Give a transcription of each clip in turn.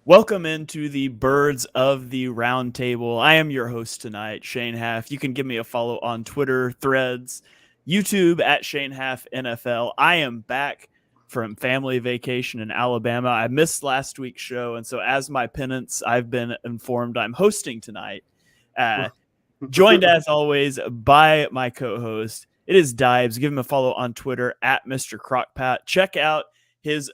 Welcome into the Birds of the Round Table. I am your host tonight, Shane Haff. You can give me a follow on Twitter, Threads, YouTube at Shane Haff NFL. I am back from family vacation in Alabama. I missed last week's show, and so as my penance, I've been informed I'm hosting tonight. Joined as always by my co-host. It is Dibes. Give him a follow on Twitter at Mr. Crockpat. Check out his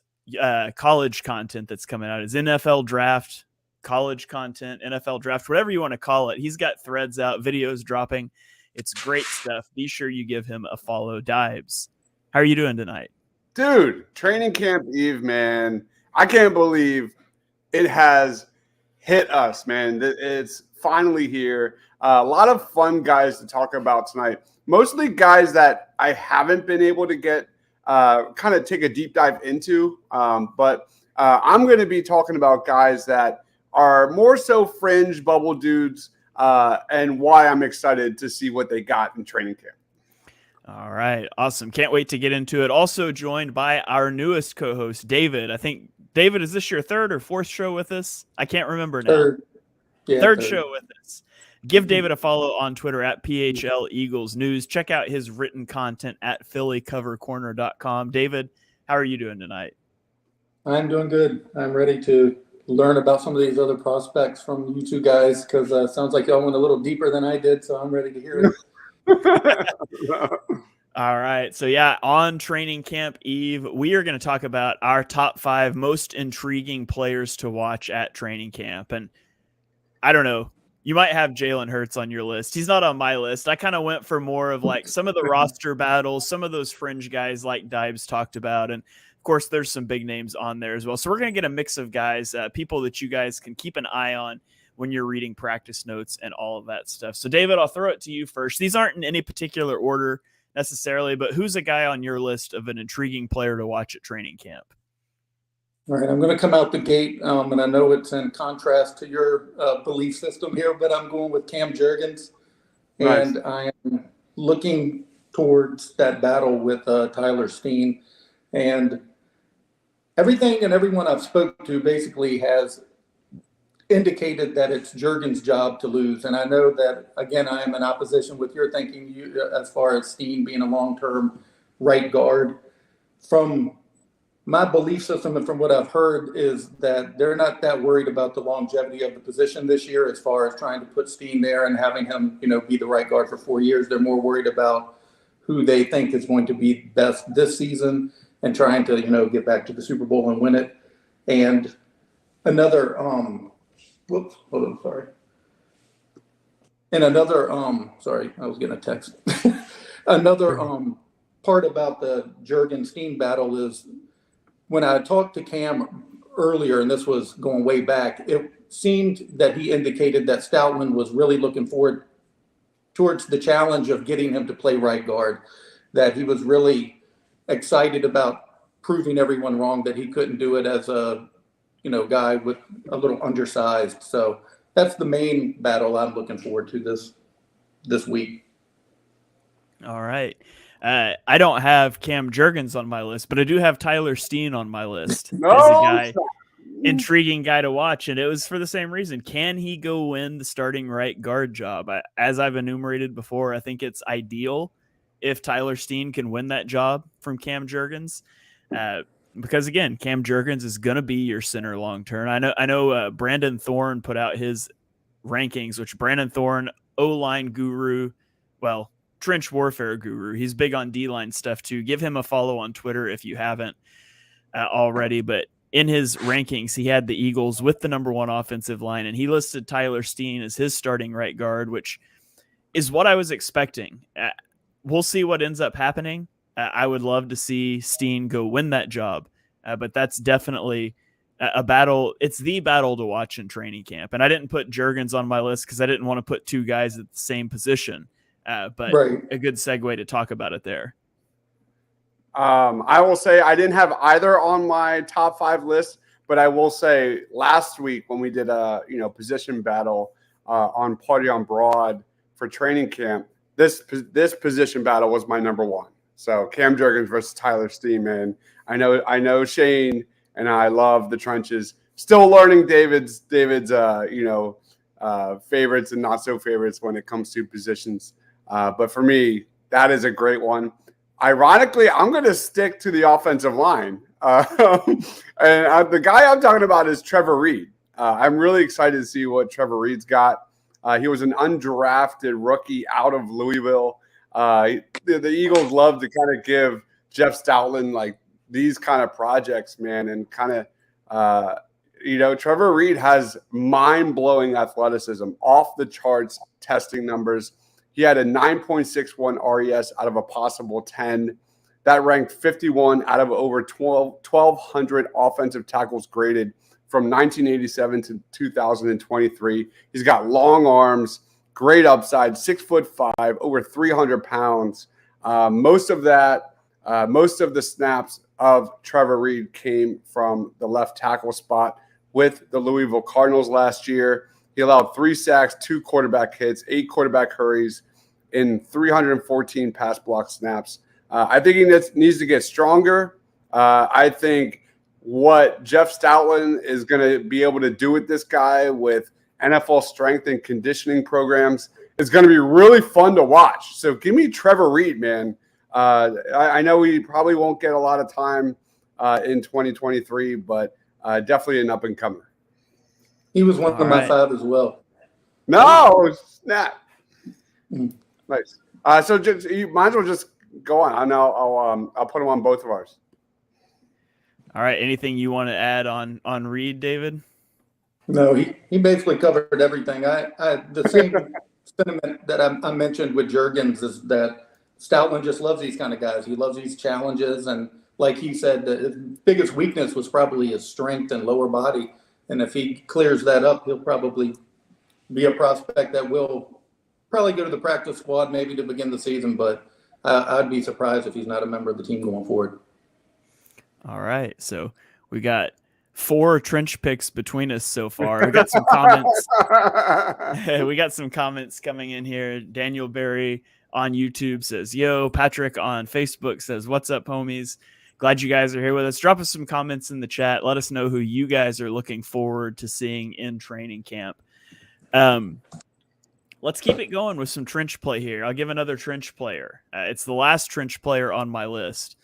college content that's coming out. His NFL draft, college content, NFL draft, whatever you want to call it. He's got threads out, videos dropping. It's great stuff. Be sure you give him a follow. Dibes, how are you doing tonight? Dude, training camp eve, man. I can't believe it has hit us, man. It's finally here. A lot of fun guys to talk about tonight. Mostly guys that I haven't been able to get kind of take a deep dive into. But I'm going to be talking about guys that are more so fringe bubble dudes and why I'm excited to see what they got in training camp. All right. Awesome. Can't wait to get into it. Also joined by our newest co-host, David. I think, David, is this your third or fourth show with us? I can't remember now. Third. Yeah, third show with us. Give David a follow on Twitter at PHL Eagles News. Check out his written content at PhillyCoverCorner.com. David, how are you doing tonight? I'm doing good. I'm ready to learn about some of these other prospects from you two guys because it sounds like y'all went a little deeper than I did, so I'm ready to hear it. All right. So, yeah, on training camp eve, we are going to talk about our top 5 most intriguing players to watch at training camp. And I don't know. You might have Jalen Hurts on your list. He's not on my list. I kind of went for more of like some of the roster battles, some of those fringe guys like Dibes talked about. And of course, there's some big names on there as well. So we're going to get a mix of guys, people that you guys can keep an eye on when you're reading practice notes and all of that stuff. So David, I'll throw it to you first. These aren't in any particular order necessarily, but who's a guy on your list of an intriguing player to watch at training camp? All right, I'm going to come out the gate, and I know it's in contrast to your belief system here, but I'm going with Cam Jurgens, and nice. I am looking towards that battle with Tyler Steen, and everything and everyone I've spoken to basically has indicated that it's Jurgens' job to lose, and I know that, again, I am in opposition with your thinking as far as Steen being a long-term right guard. From my belief system and from what I've heard is that they're not that worried about the longevity of the position this year as far as trying to put Steen there and having him, be the right guard for 4 years. They're more worried about who they think is going to be best this season and trying to, get back to the Super Bowl and win it. And another, sorry, I was getting a text. Another part about the Jurgens-Steen battle is, when I talked to Cam earlier, and this was going way back, it seemed that he indicated that Stoutland was really looking forward towards the challenge of getting him to play right guard, that he was really excited about proving everyone wrong that he couldn't do it as a, guy with a little undersized. So that's the main battle I'm looking forward to this week. All right. I don't have Cam Jurgens on my list, but I do have Tyler Steen on my list as a guy, intriguing guy to watch. And it was for the same reason. Can he go win the starting right guard job? As I've enumerated before, I think it's ideal if Tyler Steen can win that job from Cam Jurgens. Because again, Cam Jurgens is going to be your center long term. I know Brandon Thorne put out his rankings, which Brandon Thorne, O-line guru, trench warfare guru. He's big on D-line stuff too. Give him a follow on Twitter if you haven't already. But in his rankings, he had the Eagles with the number 1 offensive line, and he listed Tyler Steen as his starting right guard, which is what I was expecting. We'll see what ends up happening. I would love to see Steen go win that job, but that's definitely a battle. It's the battle to watch in training camp. And I didn't put Jurgens on my list because I didn't want to put 2 guys at the same position. But right. A good segue to talk about it there. I will say I didn't have either on my top 5 list, but I will say last week when we did a position battle on Party on Broad for training camp, this position battle was my number 1. So Cam Jurgens versus Tyler Steen, man. I know Shane and I love the trenches. still learning David's favorites and not so favorites when it comes to positions. But for me, that is a great one. Ironically, I'm going to stick to the offensive line. And the guy I'm talking about is Trevor Reed. I'm really excited to see what Trevor Reed's got. He was an undrafted rookie out of Louisville. The Eagles love to kind of give Jeff Stoutland like these kind of projects, man, and kind of, Trevor Reed has mind-blowing athleticism, off the charts testing numbers. He had a 9.61 RES out of a possible 10. That ranked 51 out of over 1,200 offensive tackles graded from 1987 to 2023. He's got long arms, great upside, 6'5", over 300 pounds. Most of the snaps of Trevor Reed came from the left tackle spot with the Louisville Cardinals last year. He allowed 3 sacks, 2 quarterback hits, 8 quarterback hurries in 314 pass block snaps. I think he needs to get stronger. I think what Jeff Stoutland is going to be able to do with this guy with NFL strength and conditioning programs is going to be really fun to watch. So give me Trevor Reed, man. I know he probably won't get a lot of time in 2023, but definitely an up-and-comer. He was one of my 5 as well. No, snap. Nice. So you might as well just go on. I know I'll put him on both of ours. All right. Anything you want to add on Reed, David? No, he basically covered everything. The same sentiment that I mentioned with Jurgens is that Stoutland just loves these kind of guys. He loves these challenges, and like he said, the biggest weakness was probably his strength and lower body. And if he clears that up, he'll probably be a prospect that will probably go to the practice squad maybe to begin the season. But I'd be surprised if he's not a member of the team going forward. All right, so we got 4 trench picks between us so far. We got some comments. We got some comments coming in here. Daniel Berry on YouTube says, "Yo." Patrick on Facebook says, "What's up, homies? Glad you guys are here with us." Drop us some comments in the chat. Let us know who you guys are looking forward to seeing in training camp. Let's keep it going with some trench play here. I'll give another trench player. It's the last trench player on my list.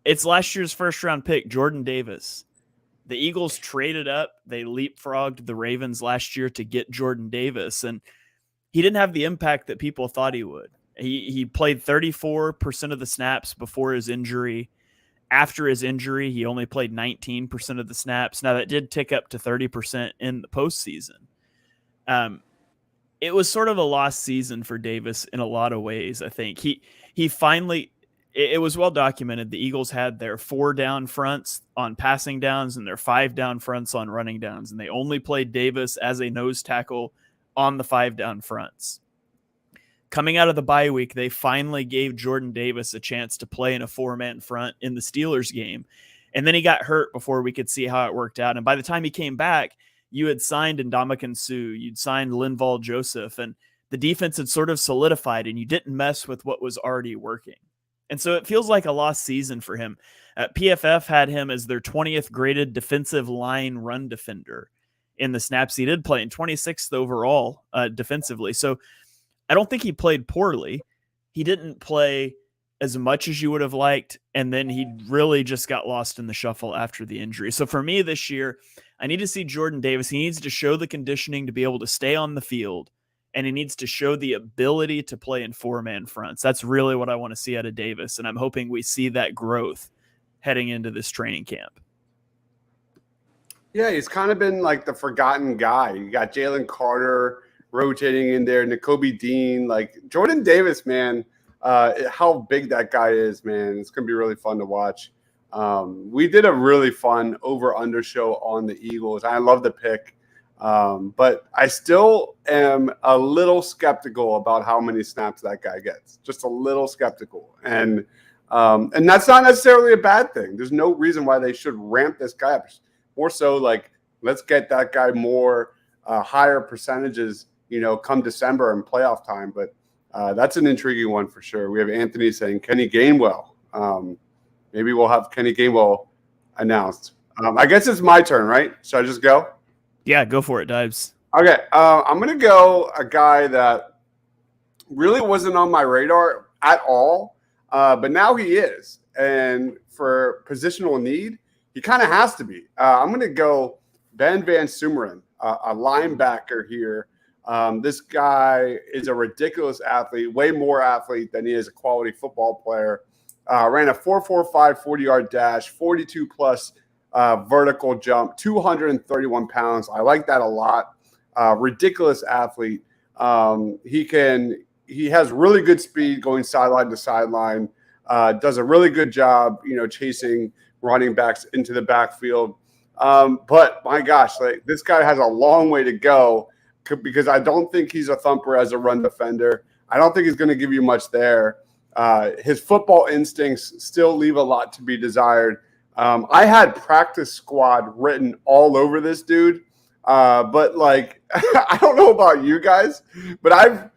It's last year's first-round pick, Jordan Davis. The Eagles traded up. They leapfrogged the Ravens last year to get Jordan Davis, and he didn't have the impact that people thought he would. He played 34% of the snaps before his injury. After his injury, he only played 19% of the snaps. Now, that did tick up to 30% in the postseason. It was sort of a lost season for Davis in a lot of ways, I think. He finally – it was well documented. The Eagles had their 4 down fronts on passing downs and their 5 down fronts on running downs, and they only played Davis as a nose tackle on the 5 down fronts. Coming out of the bye week, they finally gave Jordan Davis a chance to play in a 4-man front in the Steelers game. And then he got hurt before we could see how it worked out. And by the time he came back, you had signed Ndamukong Suh, you'd signed Linval Joseph, and the defense had sort of solidified, and you didn't mess with what was already working. And so it feels like a lost season for him. PFF had him as their 20th graded defensive line run defender in the snaps he did play, and 26th overall defensively. So I don't think he played poorly. He didn't play as much as you would have liked, and then he really just got lost in the shuffle after the injury. So for me this year, I need to see Jordan Davis. He needs to show the conditioning to be able to stay on the field, and he needs to show the ability to play in 4-man fronts. That's really what I want to see out of Davis, and I'm hoping we see that growth heading into this training camp. Yeah, he's kind of been like the forgotten guy. You got Jalen Carter rotating in there, Nakobe Dean, like Jordan Davis, man, how big that guy is, man. It's going to be really fun to watch. We did a really fun over-under show on the Eagles. I love the pick, but I still am a little skeptical about how many snaps that guy gets. Just a little skeptical. And that's not necessarily a bad thing. There's no reason why they should ramp this guy up. More so like, let's get that guy more higher percentages, come December and playoff time. But that's an intriguing one for sure. We have Anthony saying Kenny Gainwell. Maybe we'll have Kenny Gainwell announced I guess it's my turn, right? Should I just go? Yeah, go for it, Dives. Okay, I'm going to go a guy that really wasn't on my radar at all, but now he is. And for positional need, he kind of has to be. I'm going to go Ben Van Sumeren, a linebacker here. This guy is a ridiculous athlete, way more athlete than he is a quality football player. Ran a 4.45 40-yard dash, 42-plus vertical jump, 231 pounds. I like that a lot. Ridiculous athlete. He has really good speed going sideline to sideline. Does a really good job, chasing running backs into the backfield. But my gosh, like this guy has a long way to go because I don't think he's a thumper as a run defender. I don't think he's going to give you much there. His football instincts still leave a lot to be desired. I had practice squad written all over this dude. But like, I don't know about you guys, but I've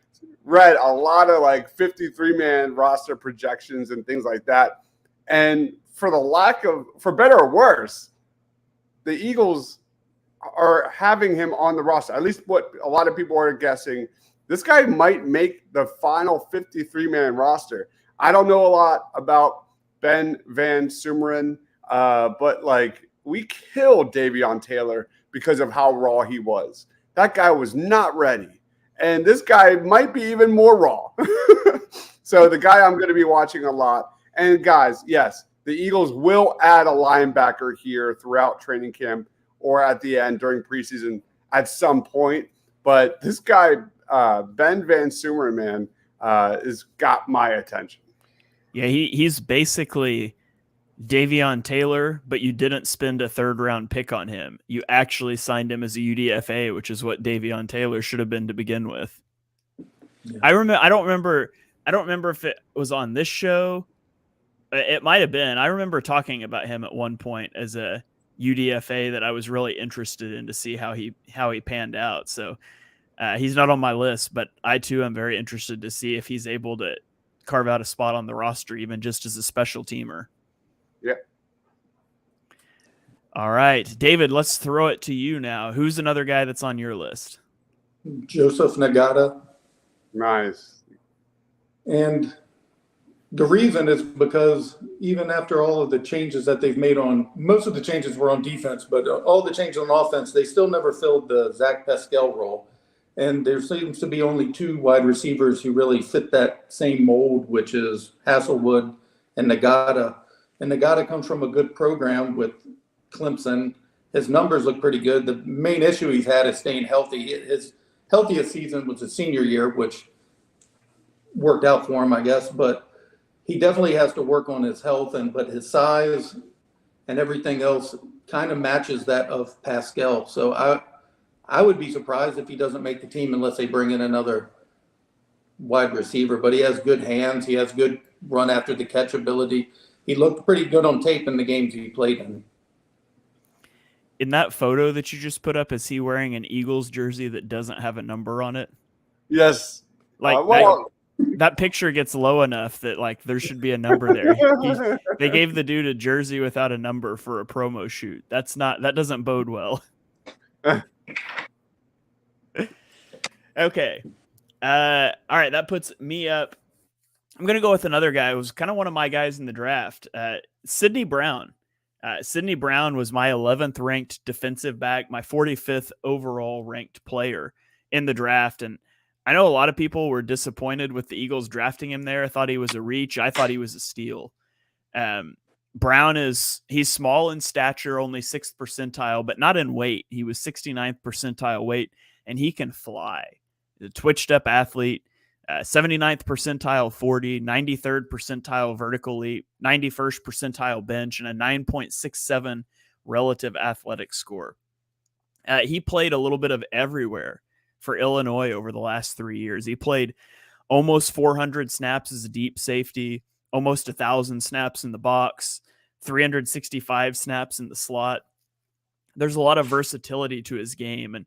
read a lot of like 53-man roster projections and things like that. And for better or worse, the Eagles are having him on the roster. At least what a lot of people are guessing. This guy might make the final 53-man roster. I don't know a lot about Ben Van Sumeren, but like we killed Davion Taylor because of how raw he was. That guy was not ready. And this guy might be even more raw. So the guy I'm going to be watching a lot. And guys, yes, the Eagles will add a linebacker here throughout training camp or at the end during preseason at some point. But this guy, Ben Van Sumeren, man, has got my attention. Yeah, he's basically Davion Taylor, but you didn't spend a third-round pick on him. You actually signed him as a UDFA, which is what Davion Taylor should have been to begin with. Yeah. I don't remember if it was on this show. It might have been. I remember talking about him at one point as a UDFA that I was really interested in to see how he panned out. So he's not on my list, but I too am very interested to see if he's able to carve out a spot on the roster, even just as a special teamer. Yeah. All right, David, let's throw it to you now. Who's another guy that's on your list? Joseph Ngata. Nice. And the reason is because even after all of the changes that they've made most of the changes were on defense, but all the changes on offense, they still never filled the Zach Pascal role. And there seems to be only two wide receivers who really fit that same mold, which is Hasselwood and Ngata. And Ngata comes from a good program with Clemson. His numbers look pretty good. The main issue he's had is staying healthy. His healthiest season was his senior year, which worked out for him, I guess. But he definitely has to work on his health, but his size and everything else kind of matches that of Pascal. So I would be surprised if he doesn't make the team unless they bring in another wide receiver. But he has good hands. He has good run after the catch ability. He looked pretty good on tape in the games he played in. In that photo that you just put up, is he wearing an Eagles jersey that doesn't have a number on it? Yes. Like that picture gets low enough that like there should be a number there. They gave the dude a jersey without a number for a promo shoot. That doesn't bode well. Okay. All right. That puts me up. I'm going to go with another guy who was kind of one of my guys in the draft, Sidney Brown. Sidney Brown was my 11th ranked defensive back, my 45th overall ranked player in the draft. And I know a lot of people were disappointed with the Eagles drafting him there. I thought he was a reach. I thought he was a steal. Brown he's small in stature, only 6th percentile, but not in weight. He was 69th percentile weight, and he can fly. He's a twitched up athlete. 79th percentile 40, 93rd percentile vertical leap, 91st percentile bench, and a 9.67 relative athletic score. He played a little bit of everywhere for Illinois over the last 3 years. He played almost 400 snaps as a deep safety, almost 1,000 snaps in the box, 365 snaps in the slot. There's a lot of versatility to his game, and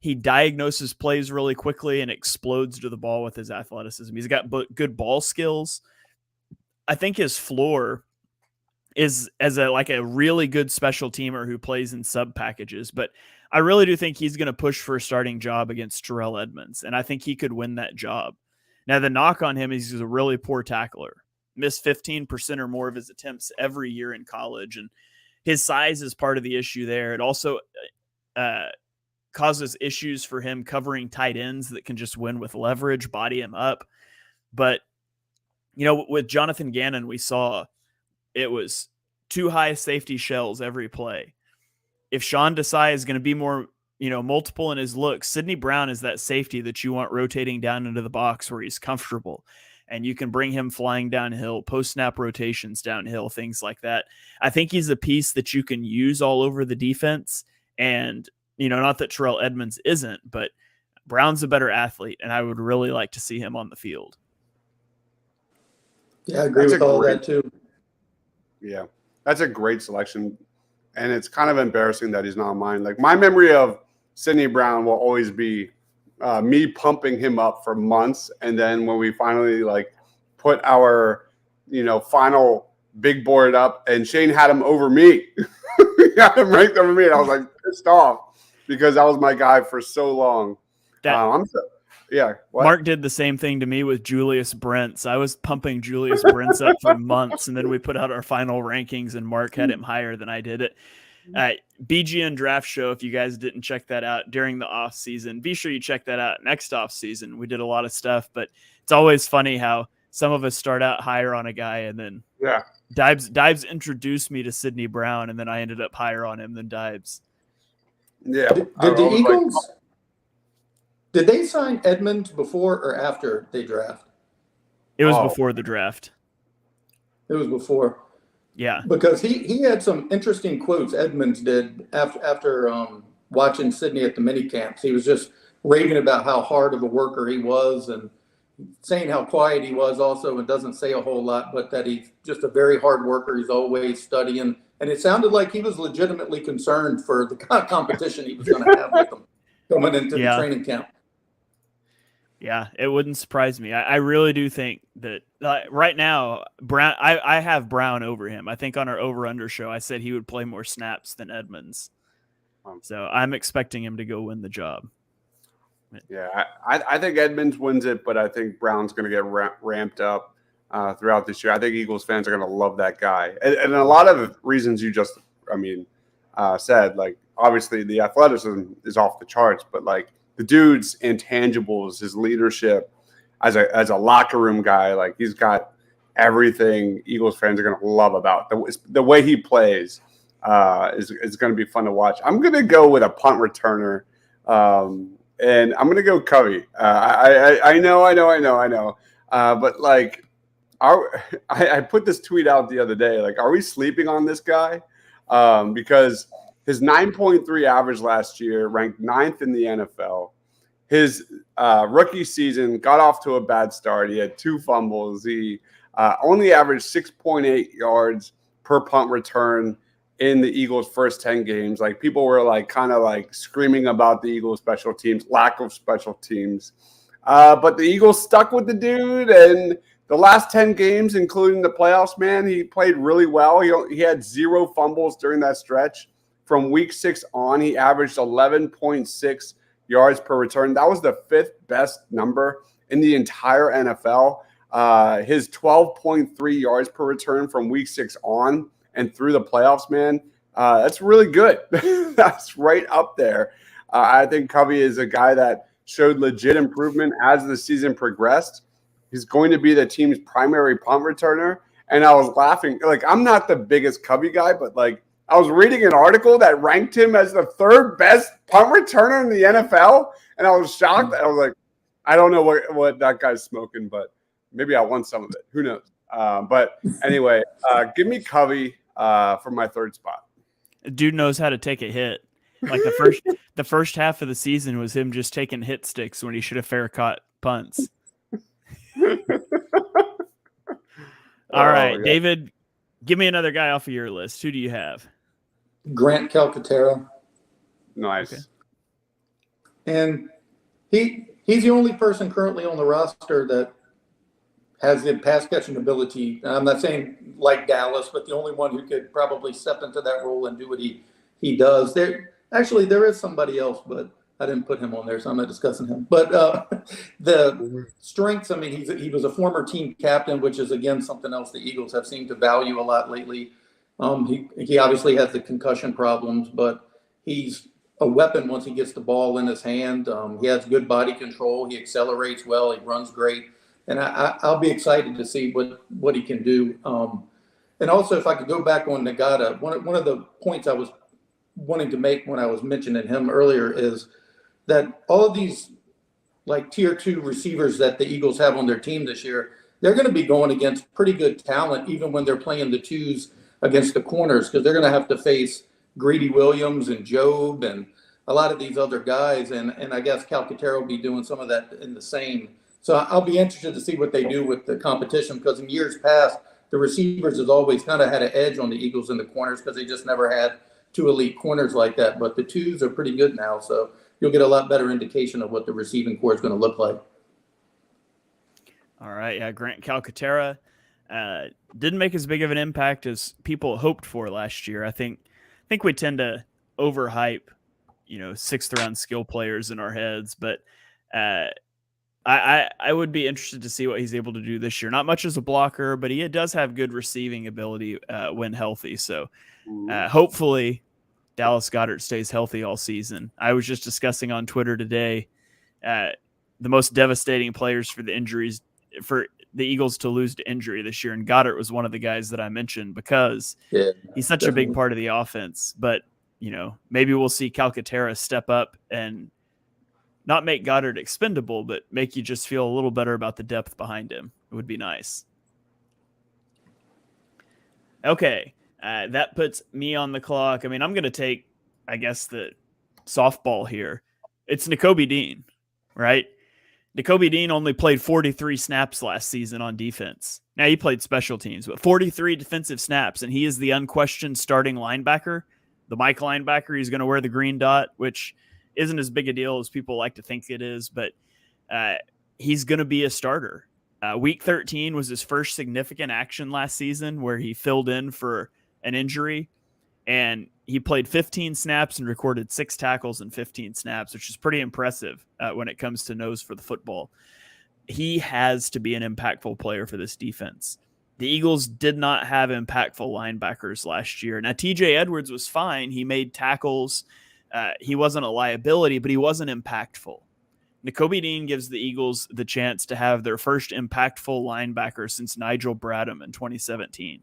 he diagnoses plays really quickly and explodes to the ball with his athleticism. He's got good ball skills. I think his floor is as a really good special teamer who plays in sub packages, but I really do think he's going to push for a starting job against Terrell Edmonds, and I think he could win that job. Now, the knock on him is he's a really poor tackler. Missed 15% or more of his attempts every year in college, and his size is part of the issue there. It also causes issues for him covering tight ends that can just win with leverage, body him up. But, with Jonathan Gannon, we saw it was too high safety shells every play. If Sean Desai is going to be more, multiple in his looks, Sidney Brown is that safety that you want rotating down into the box where he's comfortable. And you can bring him flying downhill, post-snap rotations downhill, things like that. I think he's a piece that you can use all over the defense. And, not that Terrell Edmonds isn't, but Brown's a better athlete, and I would really like to see him on the field. Yeah, I agree with all that, too. Yeah, that's a great selection. And it's kind of embarrassing that he's not mine. Like, my memory of Sidney Brown will always be me pumping him up for months, and then when we finally put our final big board up, and Shane had him over me, he had him ranked over me, and I was pissed off because that was my guy for so long. Mark did the same thing to me with Julius Brents. I was pumping Julius Brents up for months, and then we put out our final rankings, and Mark had him higher than I did it. BGN Draft Show, if you guys didn't check that out during the off season, be sure you check that out next off season. We did a lot of stuff, but it's always funny how some of us start out higher on a guy, and then Dibes introduced me to Sidney Brown, and then I ended up higher on him than Dibes. Yeah. Did the Eagles did they sign Edmonds before or after they draft? It was before the draft. It was before. Yeah, because he had some interesting quotes. Edmonds did after watching Sidney at the mini camps. He was just raving about how hard of a worker he was, and saying how quiet he was also, and doesn't say a whole lot, but that he's just a very hard worker. He's always studying, and it sounded like he was legitimately concerned for the kind of competition he was going to have with them coming into the training camp. Yeah, it wouldn't surprise me. I really do think that right now, Brown. I have Brown over him. I think on our over-under show, I said he would play more snaps than Edmonds. So I'm expecting him to go win the job. Yeah, I think Edmonds wins it, but I think Brown's going to get ramped up throughout this year. I think Eagles fans are going to love that guy. And a lot of the reasons you just, said, obviously the athleticism is off the charts, but the dude's intangibles, his leadership as a locker room guy, he's got everything Eagles fans are going to love about the way he plays. Is going to be fun to watch. I'm going to go with a punt returner, and I'm going to go Covey. I know. But I put this tweet out the other day. Are we sleeping on this guy? Because his 9.3 average last year ranked 9th in the NFL. His rookie season got off to a bad start. He had 2 fumbles. He only averaged 6.8 yards per punt return in the Eagles' first 10 games. People were kind of screaming about the Eagles' special teams, lack of special teams. But the Eagles stuck with the dude, and the last 10 games, including the playoffs, man, he played really well. He had 0 fumbles during that stretch. From week 6 on, he averaged 11.6 yards per return. That was the 5th best number in the entire NFL. His 12.3 yards per return from week 6 on and through the playoffs, man, that's really good. That's right up there. I think Covey is a guy that showed legit improvement as the season progressed. He's going to be the team's primary punt returner. And I was laughing. I'm not the biggest Covey guy, but I was reading an article that ranked him as the 3rd best punt returner in the NFL, and I was shocked. I was I don't know what that guy's smoking, but maybe I want some of it. Who knows? But anyway, give me Covey for my 3rd spot. Dude knows how to take a hit. The first half of the season was him just taking hit sticks when he should have fair caught punts. All right, David, give me another guy off of your list. Who do you have? Grant Calcaterra. Nice. Okay. And he's the only person currently on the roster that has the pass catching ability. I'm not saying like Dallas, but the only one who could probably step into that role and do what he does. There is somebody else, but I didn't put him on there, so I'm not discussing him. But the strengths, I mean, he was a former team captain, which is, again, something else the Eagles have seemed to value a lot lately. He obviously has the concussion problems, but he's a weapon once he gets the ball in his hand. He has good body control. He accelerates well. He runs great. And I'll be excited to see what he can do. And also, if I could go back on Ngata, one of the points I was wanting to make when I was mentioning him earlier is that all of these like tier 2 receivers that the Eagles have on their team this year, they're going to be going against pretty good talent, even when they're playing the twos against the corners, because they're going to have to face Greedy Williams and Job and a lot of these other guys. And I guess Calcaterra will be doing some of that in the same. So I'll be interested to see what they do with the competition, because in years past, the receivers has always kind of had an edge on the Eagles in the corners because they just never had 2 elite corners like that. But the twos are pretty good now. So you'll get a lot better indication of what the receiving core is going to look like. All right. Yeah. Grant Calcaterra didn't make as big of an impact as people hoped for last year. I think we tend to overhype, 6th round skill players in our heads, but I would be interested to see what he's able to do this year. Not much as a blocker, but he does have good receiving ability when healthy. So hopefully Dallas Goedert stays healthy all season. I was just discussing on Twitter today the most devastating players for the Eagles to lose to injury this year, and Goedert was one of the guys that I mentioned because he's such a big part of the offense. But maybe we'll see Calcaterra step up and not make Goedert expendable, but make you just feel a little better about the depth behind him. It would be nice. Okay, that puts me on the clock. I mean, I'm going to take, I guess, the softball here. It's Nakobe Dean, right? Nakobe Dean only played 43 snaps last season on defense. Now, he played special teams, but 43 defensive snaps, and he is the unquestioned starting linebacker, the Mike linebacker. He's going to wear the green dot, which isn't as big a deal as people like to think it is, but he's going to be a starter. Week 13 was his first significant action last season where he filled in for an injury, and he played 15 snaps and recorded 6 tackles in 15 snaps, which is pretty impressive when it comes to nose for the football. He has to be an impactful player for this defense. The Eagles did not have impactful linebackers last year. Now, TJ Edwards was fine. He made tackles. He wasn't a liability, but he wasn't impactful. Nakobe Dean gives the Eagles the chance to have their first impactful linebacker since Nigel Bradham in 2017.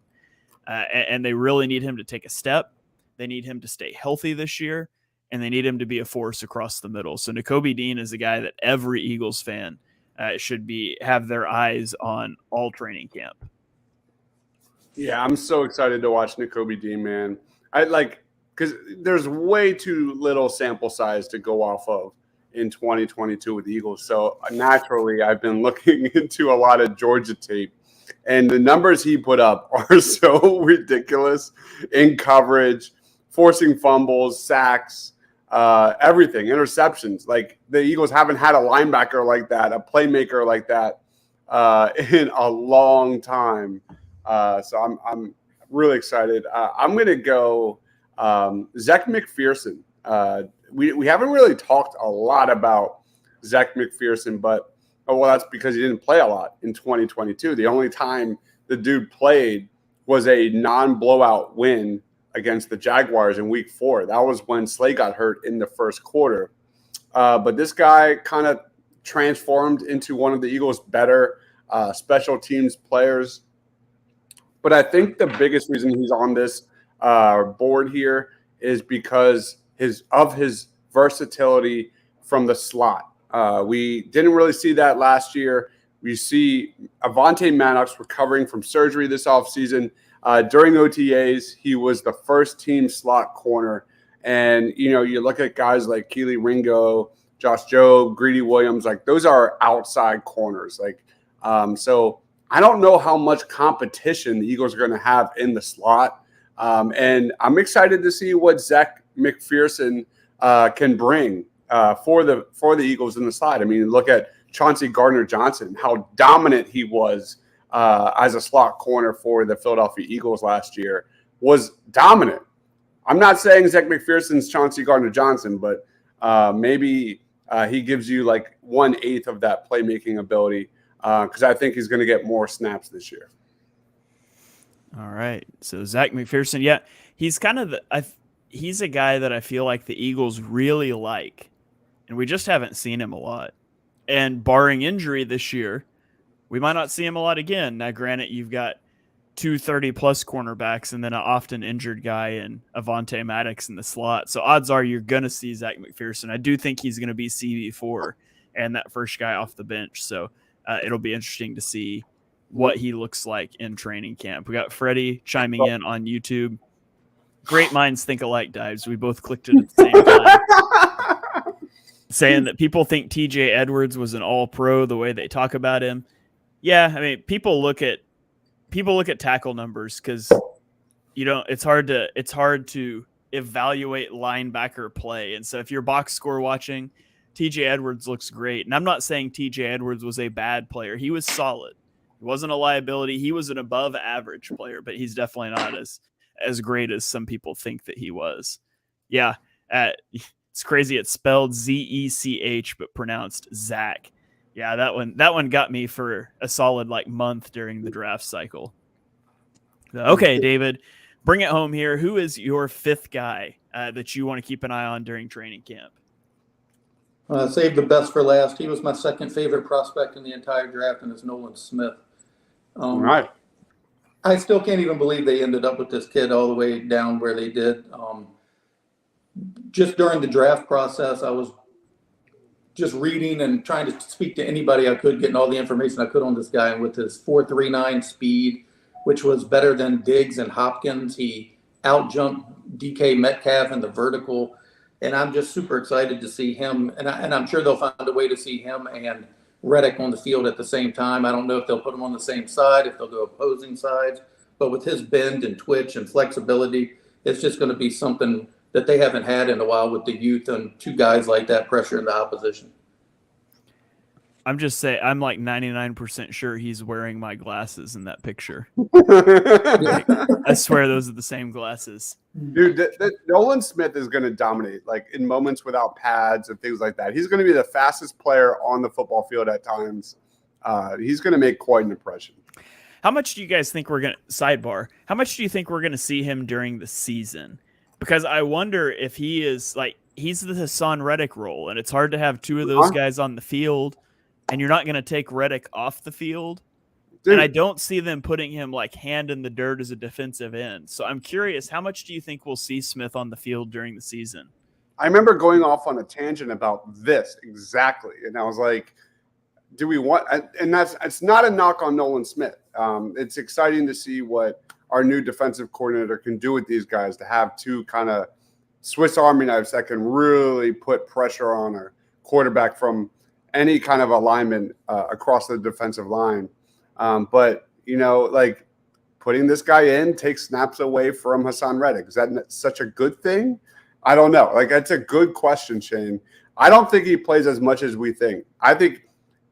And they really need him to take a step. They need him to stay healthy this year, and they need him to be a force across the middle. So Nakobe Dean is a guy that every Eagles fan should have their eyes on all training camp. Yeah, I'm so excited to watch Nakobe Dean, man. Because there's way too little sample size to go off of in 2022 with the Eagles. So naturally, I've been looking into a lot of Georgia tape, and the numbers he put up are so ridiculous in coverage, forcing fumbles, sacks, everything, interceptions. Like, the Eagles haven't had a linebacker like that, a playmaker like that in a long time. So I'm really excited. I'm going to go Zech McPhearson. We haven't really talked a lot about Zech McPhearson, but that's because he didn't play a lot in 2022. The only time the dude played was a non-blowout win against the Jaguars in Week 4. That was when Slay got hurt in the first quarter. But this guy kind of transformed into one of the Eagles' better special teams players. But I think the biggest reason he's on this board here is because of his versatility from the slot. We didn't really see that last year. We see Avonte Maddox recovering from surgery this offseason. During OTAs, he was the first team slot corner. And, you look at guys like Keely Ringo, Josh Jobe, Greedy Williams, like those are outside corners. So I don't know how much competition the Eagles are going to have in the slot. And I'm excited to see what Zech McPhearson can bring for the Eagles in the slot. I mean, look at Chauncey Gardner-Johnson, how dominant he was as a slot corner for the Philadelphia Eagles last year, was dominant. I'm not saying Zach McPherson's Chauncey Gardner-Johnson, but maybe he gives you like 1/8 of that playmaking ability because I think he's going to get more snaps this year. All right. So Zach McPherson, yeah, he's kind of he's a guy that I feel like the Eagles really like, and we just haven't seen him a lot. And barring injury this year, we might not see him a lot again. Now, granted, you've got 2 30-plus cornerbacks and then an often injured guy in Avonte Maddox in the slot. So odds are you're going to see Zach McPherson. I do think he's going to be CB4 and that first guy off the bench. So it'll be interesting to see what he looks like in training camp. We got Freddie chiming in on YouTube. Great minds think alike, Dives. We both clicked it at the same time. Saying that people think TJ Edwards was an all-pro the way they talk about him. Yeah, I mean, people look at tackle numbers because it's hard to evaluate linebacker play. And so if you're box score watching, TJ Edwards looks great. And I'm not saying TJ Edwards was a bad player. He was solid. He wasn't a liability. He was an above average player, but he's definitely not as great as some people think that he was. Yeah. It's crazy. It's spelled Zech, but pronounced Zach. Yeah, that one got me for a solid month during the draft cycle. Okay, David, bring it home here. Who is your fifth guy that you want to keep an eye on during training camp? Saved the best for last. He was my second favorite prospect in the entire draft, and it's Nolan Smith. Right. I still can't even believe they ended up with this kid all the way down where they did. Just during the draft process, I was just reading and trying to speak to anybody I could, getting all the information I could on this guy. And with his 4.39 speed, which was better than Diggs and Hopkins, he out-jumped DK Metcalf in the vertical. And I'm just super excited to see him. And I'm sure they'll find a way to see him and Reddick on the field at the same time. I don't know if they'll put them on the same side, if they'll go opposing sides. But with his bend and twitch and flexibility, it's just going to be something that they haven't had in a while with the youth and two guys like that pressuring the opposition. I'm just saying, I'm 99% sure he's wearing my glasses in that picture. I swear those are the same glasses. Dude, Nolan Smith is going to dominate, in moments without pads and things like that. He's going to be the fastest player on the football field at times. He's going to make quite an impression. How much do you guys think sidebar, how much do you think we're going to see him during the season? Because I wonder if he is he's the Hassan Reddick role, and it's hard to have two of those guys on the field, and you're not going to take Reddick off the field. Dude. And I don't see them putting him hand in the dirt as a defensive end. So I'm curious, how much do you think we'll see Smith on the field during the season? I remember going off on a tangent about this exactly. And I was like, do we want, and it's not a knock on Nolan Smith. It's exciting to see what our new defensive coordinator can do with these guys, to have two kind of Swiss Army knives that can really put pressure on a quarterback from any kind of alignment across the defensive line. But, putting this guy in takes snaps away from Hassan Reddick. Is that such a good thing? I don't know. That's a good question, Shane. I don't think he plays as much as we think. I think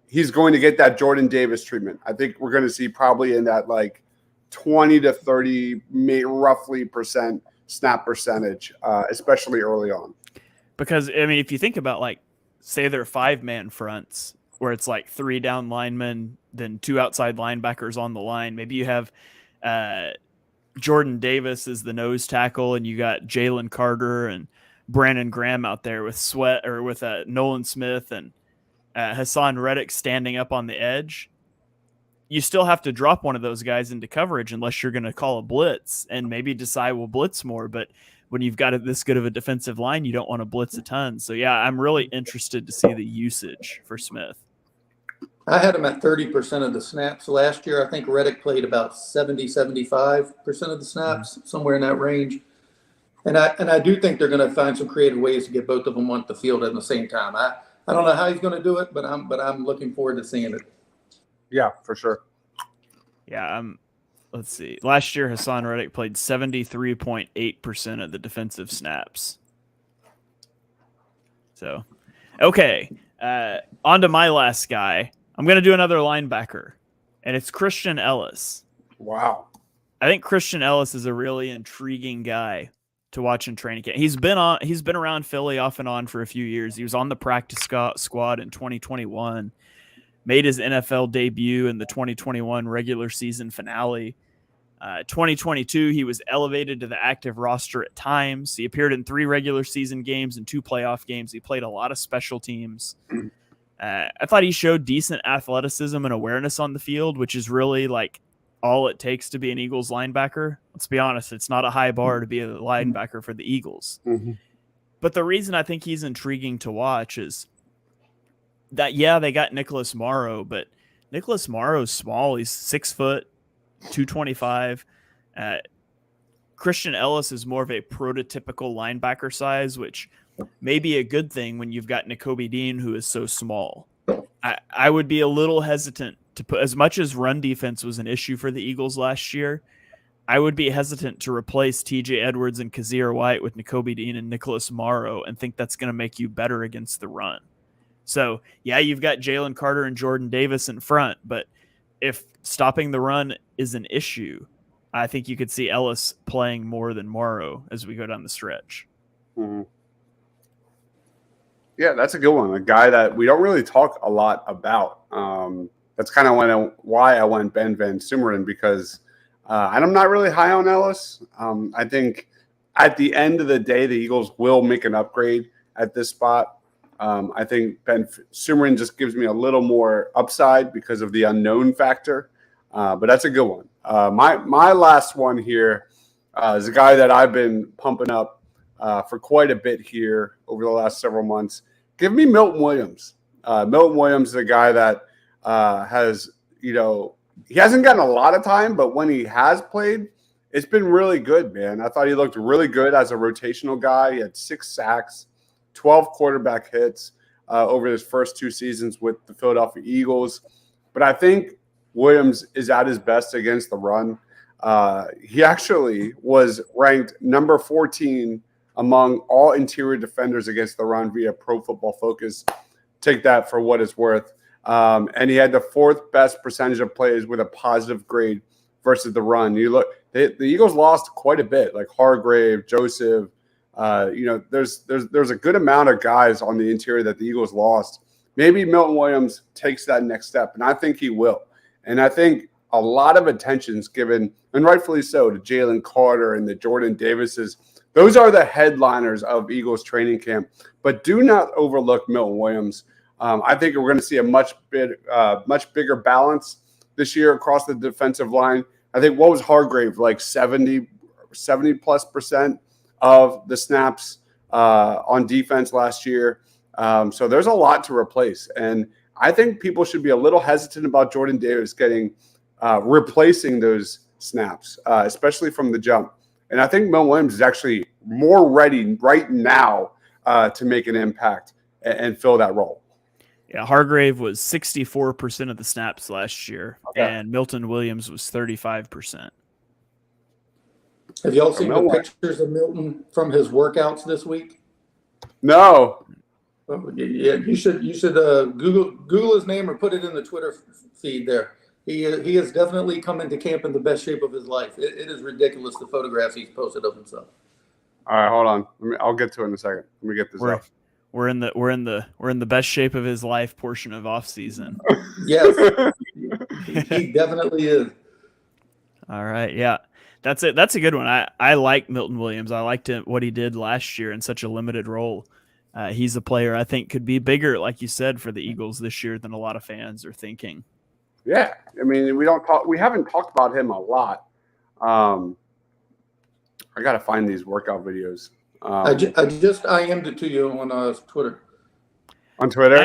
he's going to get that Jordan Davis treatment. I think we're going to see probably in that 20 to 30, roughly % snap percentage, especially early on. Because, if you think about say they're 5-man fronts where it's 3 down linemen, then 2 outside linebackers on the line. Maybe you have Jordan Davis as the nose tackle, and you got Jalen Carter and Brandon Graham out there with Nolan Smith and Hassan Reddick standing up on the edge. You still have to drop one of those guys into coverage unless you're going to call a blitz and maybe decide we'll blitz more. But when you've got this good of a defensive line, you don't want to blitz a ton. So, yeah, I'm really interested to see the usage for Smith. I had him at 30% of the snaps last year. I think Reddick played about 75% of the snaps, somewhere in that range. And I do think they're going to find some creative ways to get both of them on the field at the same time. I don't know how he's going to do it, but I'm looking forward to seeing it. Yeah, for sure. Yeah, let's see. Last year, Hassan Reddick played 73.8% of the defensive snaps. So, okay. On to my last guy. I'm going to do another linebacker. and it's Christian Ellis. Wow. I think Christian Ellis is a really intriguing guy to watch in training camp. He's been around Philly off and on for a few years. He was on the practice squad in 2021, made his NFL debut in the 2021 regular season finale. 2022, he was elevated to the active roster at times. He appeared in 3 regular season games and 2 playoff games. He played a lot of special teams. I thought he showed decent athleticism and awareness on the field, which is really like all it takes to be an Eagles linebacker. Let's be honest, it's not a high bar to be a linebacker for the Eagles. Mm-hmm. But the reason I think he's intriguing to watch is that, yeah, they got Nicholas Morrow, but Nicholas Morrow's small. He's 6 foot, 225. Christian Ellis is more of a prototypical linebacker size, which may be a good thing when you've got Nakobe Dean, who is so small. I would be a little hesitant to put, as much as run defense was an issue for the Eagles last year, I would be hesitant to replace TJ Edwards and Kazir White with Nakobe Dean and Nicholas Morrow and think that's going to make you better against the run. So, yeah, you've got Jalen Carter and Jordan Davis in front, but if stopping the run is an issue, I think you could see Ellis playing more than Morrow as we go down the stretch. Mm-hmm. Yeah, that's a good one. A guy that we don't really talk a lot about. That's kind of why I went Ben Van Sumeren, because I'm not really high on Ellis. I think at the end of the day, the Eagles will make an upgrade at this spot. I think Ben Sumeren just gives me a little more upside because of the unknown factor. But that's a good one. My last one here is a guy that I've been pumping up for quite a bit here over the last several months. Give me Milton Williams. Milton Williams is a guy that has, he hasn't gotten a lot of time, but when he has played, it's been really good, man. I thought he looked really good as a rotational guy. He had 6 sacks, 12 quarterback hits over his first 2 seasons with the Philadelphia Eagles. But I think Williams is at his best against the run. He actually was ranked number 14 among all interior defenders against the run via Pro Football Focus. Take that for what it's worth. And he had the 4th best percentage of plays with a positive grade versus the run. You look, the Eagles lost quite a bit, like Hargrave, Joseph. There's a good amount of guys on the interior that the Eagles lost. Maybe Milton Williams takes that next step, and I think he will. And I think a lot of attention's given, and rightfully so, to Jalen Carter and the Jordan Davises. Those are the headliners of Eagles training camp. But do not overlook Milton Williams. I think we're going to see a much bigger balance this year across the defensive line. I think what was Hargrave, like 70+% of the snaps on defense last year. So there's a lot to replace. And I think people should be a little hesitant about Jordan Davis replacing those snaps, especially from the jump. And I think Milton Williams is actually more ready right now to make an impact and fill that role. Yeah, Hargrave was 64% of the snaps last year, and Milton Williams was 35%. Have y'all seen the pictures of Milton from his workouts this week? No. Oh, yeah, you should Google his name or put it in the Twitter feed there. He has definitely come into camp in the best shape of his life. It is ridiculous, the photographs he's posted of himself. All right, hold on. I'll get to it in a second. Let me get this up. We're in the best shape of his life portion of off season. Yes, he definitely is. All right, yeah, that's it. That's a good one. I like Milton Williams. I liked what he did last year in such a limited role. He's a player I think could be bigger, like you said, for the Eagles this year than a lot of fans are thinking. Yeah, I mean, we haven't talked about him a lot. I got to find these workout videos. I just IM'd it to you on Twitter. On Twitter?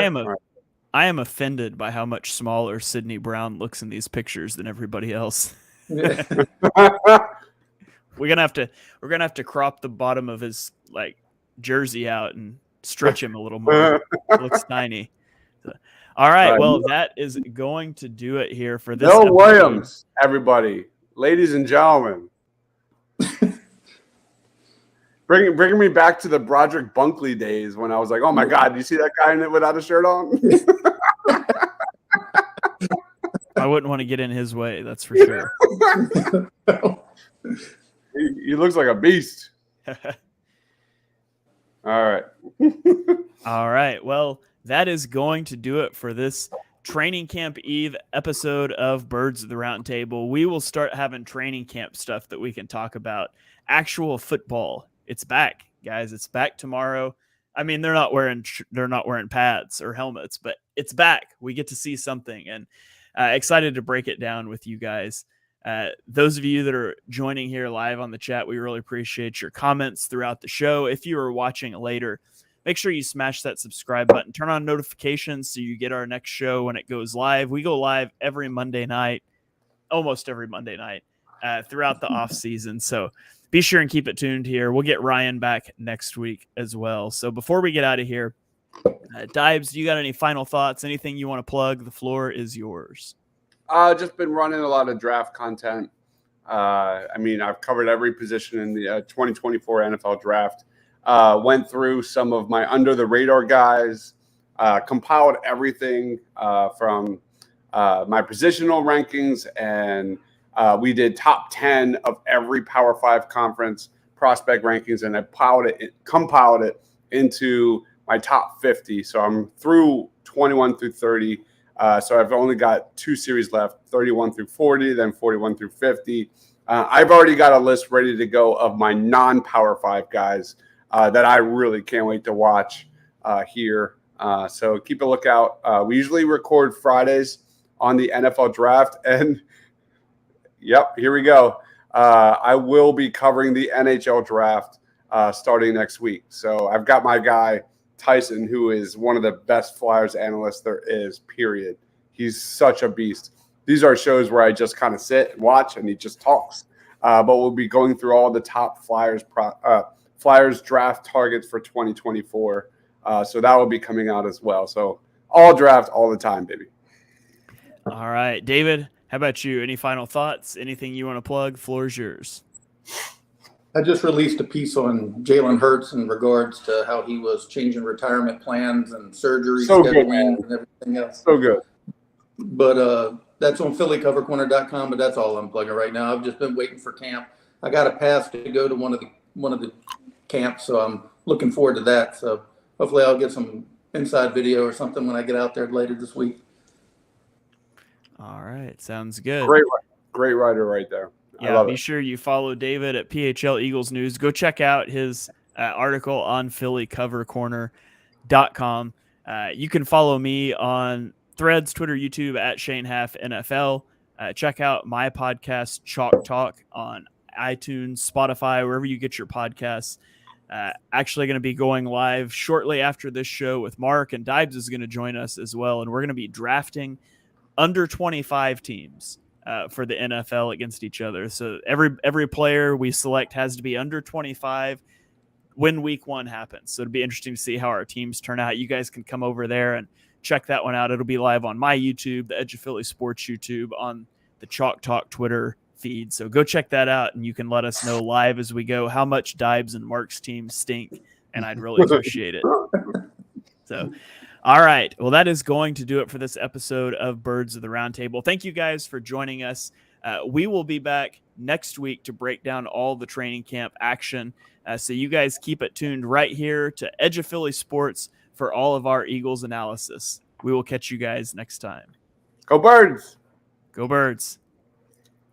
I am offended by how much smaller Sidney Brown looks in these pictures than everybody else. Yeah. We're gonna have to crop the bottom of his jersey out and stretch him a little more. It looks tiny. So, all right, well, that is going to do it here for this. Bill Williams, everybody, ladies and gentlemen. Bringing me back to the Broderick Bunkley days when I was like, oh my God, do you see that guy in it without a shirt on? I wouldn't want to get in his way. That's for sure. He looks like a beast. All right. All right. Well, that is going to do it for this Training Camp Eve episode of Birds of the Round Table. We will start having training camp stuff that we can talk about. Actual football. It's back, guys. It's back tomorrow. I mean, they're not wearing pads or helmets, but it's back. We get to see something, and excited to break it down with you guys. Those of you that are joining here live on the chat, we really appreciate your comments throughout the show. If you are watching later, make sure you smash that subscribe button, turn on notifications so you get our next show when it goes live. We go live every Monday night, almost every Monday night throughout the off season. So be sure and keep it tuned here. We'll get Ryan back next week as well. So before we get out of here, Dibes, you got any final thoughts? Anything you want to plug? The floor is yours. Just been running a lot of draft content. I mean, I've covered every position in the 2024 NFL draft. Went through some of my under the radar guys, compiled everything from my positional rankings, and we did top 10 of every Power 5 conference prospect rankings, and I compiled it into my top 50. So I'm through 21 through 30. So I've only got 2 series left, 31 through 40, then 41 through 50. I've already got a list ready to go of my non-Power 5 guys that I really can't wait to watch here. So keep a lookout. We usually record Fridays on the NFL draft, and yep, here we go. I will be covering the NHL draft starting next week. So I've got my guy, Tyson, who is one of the best Flyers analysts there is, period. He's such a beast. These are shows where I just kind of sit and watch, and he just talks. But we'll be going through all the top Flyers draft targets for 2024. So that will be coming out as well. So all draft all the time, baby. All right. David, how about you? Any final thoughts? Anything you want to plug? Floor is yours. I just released a piece on Jalen Hurts in regards to how he was changing retirement plans and surgery scheduling and everything else. So good. But that's on PhillyCoverCorner.com, but that's all I'm plugging right now. I've just been waiting for camp. I got a pass to go to one of the camps, so I'm looking forward to that. So hopefully I'll get some inside video or something when I get out there later this week. All right. Sounds good. Great writer right there. Yeah, be sure you follow David at PHL Eagles News. Go check out his article on PhillyCoverCorner.com. You can follow me on Threads, Twitter, YouTube at Shane Half NFL. Check out my podcast, Chalk Talk, on iTunes, Spotify, wherever you get your podcasts. Actually going to be going live shortly after this show with Mark, and Dibes is going to join us as well. And we're going to be drafting under 25 teams for the NFL against each other. So every player we select has to be under 25 when week 1 happens. So it'll be interesting to see how our teams turn out. You guys can come over there and check that one out. It'll be live on my YouTube, the Edge of Philly Sports YouTube, on the Chalk Talk Twitter feed. So go check that out, and you can let us know live as we go how much Dibes and Mark's team stink, and I'd really appreciate it. So, all right. Well, that is going to do it for this episode of Birds of the Round Table. Thank you guys for joining us. We will be back next week to break down all the training camp action. So you guys keep it tuned right here to Edge of Philly Sports for all of our Eagles analysis. We will catch you guys next time. Go Birds! Go Birds!